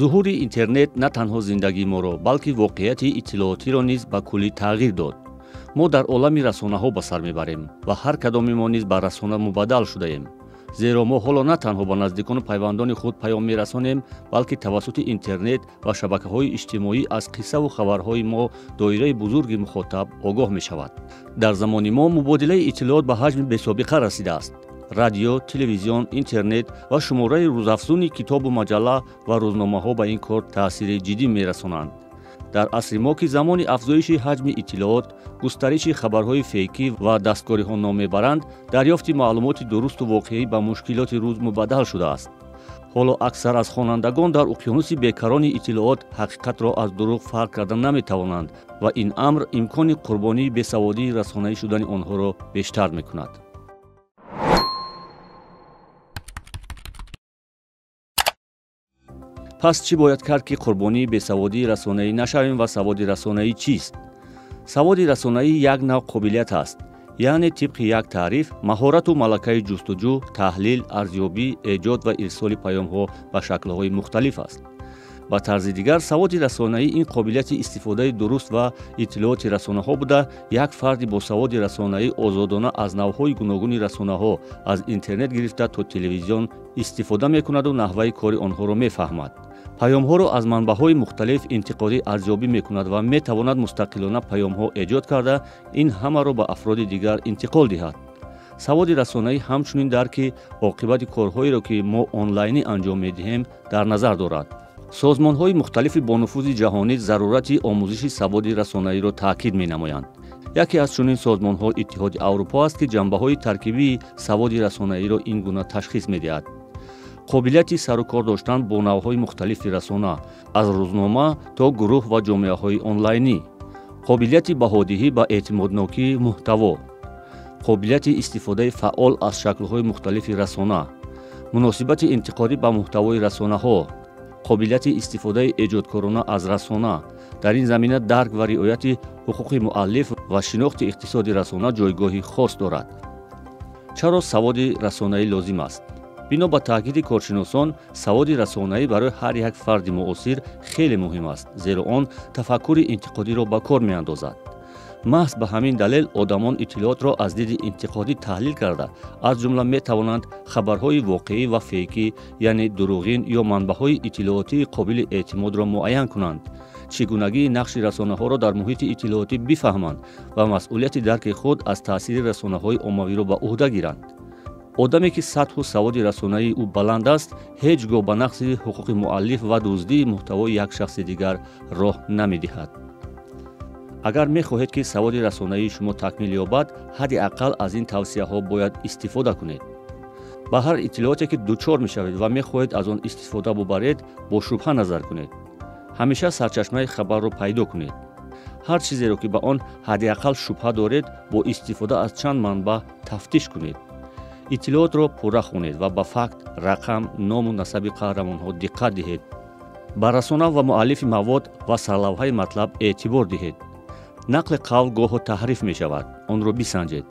зуҳури интернет на танҳо зиндагии моро, балки воқеияти иттилоотиро низ ба куллӣ тағйир дод. мо дар олами расонаҳо ба сар мебарем ва ҳар кадоми мо низ ба расона мубаддал шудаем. зеро мо ҳоло на танҳо ба наздикону пайвандони худ паём мерасонем, балки тавассути интернет ва шабакаҳои иҷтимоӣ аз қиссаву хабарҳои мо доираи бузурги мухотаб огоҳ мешавад. дар замони мо мубодилаи иттилоот ба ҳаҷми бесобиқа расидааст. радио, телевизион, интернет ва шумораи рӯзафзуни китобу маҷалла ва рӯзномаҳо ба ин кор таъсири ҷиддӣ мерасонанд. дар асри мо ки замони афзоиши ҳаҷми иттилоот, густариши хабарҳои фейкӣ ва дастгориҳо ном мебаранд, дарёфти маълумоти дурусту воқеӣ ба мушкилоти рӯз мубаддал шудааст. ҳоло аксар аз хонандагон дар уқёнуси бекарони иттилоот ҳақиқатро аз дурӯғ фарқ карда наметавонанд ва ин амр имкони қурбонии бесаводии расонаӣ шудани онҳоро бештар мекунад. пас чӣ бояд кард ки қурбонии бесаводии расонаӣ нашавем ва саводи расонаӣ чист? саводи расонаӣ як навъ қобилият аст, яъне тибқи як таъриф маҳорату малакаи ҷустуҷӯ, таҳлил, арзёбӣ, эҷод ва ирсоли паёмҳо ба шаклҳои мухталиф аст. ба тарзи дигар, саводи расонаӣ ин қобилияти истифодаи дуруст ва иттилооти расонаҳо буда, як фарди босаводи расонаӣ озодона аз навъҳои гуногуни расонаҳо, аз интернет гирифта то телевизион истифода мекунаду наҳваи кори онҳоро мефаҳмад. паёмҳоро аз манбаъҳои мухталиф интиқодӣ арзёбӣ мекунад ва метавонад мустақилона паёмҳо эҷод карда, ин ҳамаро ба афроди дигар интиқол диҳад. саводи расонаӣ ҳамчунин дарки оқибати корҳоеро ки мо онлайнӣ анҷом медиҳем дар назар дорад. созмонҳои мухталифи бонуфузи ҷаҳонӣ зарурати омӯзиши саводи расонаиро таъкид менамоянд. яке аз чунин созмонҳо иттиҳоди аврупо аст, ки ҷанбаҳои таркибии саводи расонаиро ин гуна ташхис медиҳад. қобилияти сару кор доштан бо навъҳои мухталифи расона, аз рӯзнома то гурӯҳ ва ҷомеаҳои онлайнӣ, қобилияти баҳодиҳӣ ба эътимоднокии муҳтаво, қобилияти истифодаи фаъол аз шаклҳои мухталифи расона, муносибати интиқодӣ ба муҳтавои расонаҳо, қобилияти истифодаи эҷодкорона аз расона. дар ин замина дарк ва риояти ҳуқуқи муаллиф ва шинохти иқтисоди расона ҷойгоҳи хос дорад. чаро саводи расонаӣ лозим аст? бино ба таъкиди коршиносон, саводи расонаӣ барои ҳар як фарди муосир хеле муҳим аст, зеро он тафаккури интиқодиро ба кор меандозад. маҳз ба ҳамин далел одамон иттилоотро аз диди интиқодӣ таҳлил карда, аз ҷумла метавонанд хабарҳои воқеӣ ва фейкӣ, яъне дуруғин ё манбаъҳои иттилоотии қобили эътимодро муайян кунанд, чӣ гунагии нақши расонаҳоро дар муҳити иттилоотӣ бифаҳманд ва масъулияти дарки худ аз таъсири расонаҳои оммавиро ба уҳда гиранд. одаме ки сатҳу саводи расонаии ӯ баланд аст, ҳеҷ гоҳ ба нақси ҳуқуқи муаллиф ва дуздии муҳтавои як шахси дигар роҳ намедиҳад. агар мехоҳед ки саводи расонаии шумо такмил ёбад, ҳадди аққал аз ин тавсияҳо бояд истифода кунед. ба ҳар иттилооте ки дучор мешавед ва мехоҳед аз он истифода бубаред, бо шубҳа назар кунед. ҳамеша сарчашмаи хабарро пайдо кунед. ҳар чизеро ки ба он ҳадди аққал шубҳа доред, бо истифода аз чанд манбаъ тафтиш кунед. иттилоотро пурра хонед ва ба факт, рақам, ному насаби қаҳрамонҳо диққат диҳед. ба расона ва муаллифи мавод ва сарлавҳаи матлаб эътибор диҳед. нақли қавл гоҳо таҳриф мешавад, онро бисанҷед.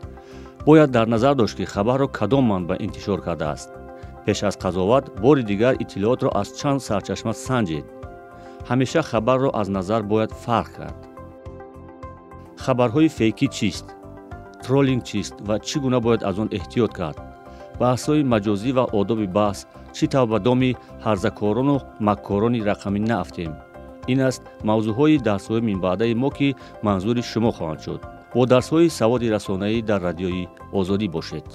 бояд дар назар дошт ки хабарро кадом манбаъ интишор кардааст. пеш аз қазоват, бори дигар иттилоотро аз чанд сарчашма санҷед. ҳамеша хабарро аз назар бояд фарқ кард. хабарҳои фейкӣ чист? троллинг чист ва чӣ гуна бояд аз он эҳтиёт кард? баҳсҳои маҷозӣ ва одоби баҳс чӣ тавр ба доми ҳарзакорону маккорони рақамӣ наафтем? ин аст мавзӯъҳои дарсҳои минбаъдаи мо, ки манзури шумо хоҳанд шуд. бо дарсҳои саводи расонаӣ дар радиои озодӣ бошед.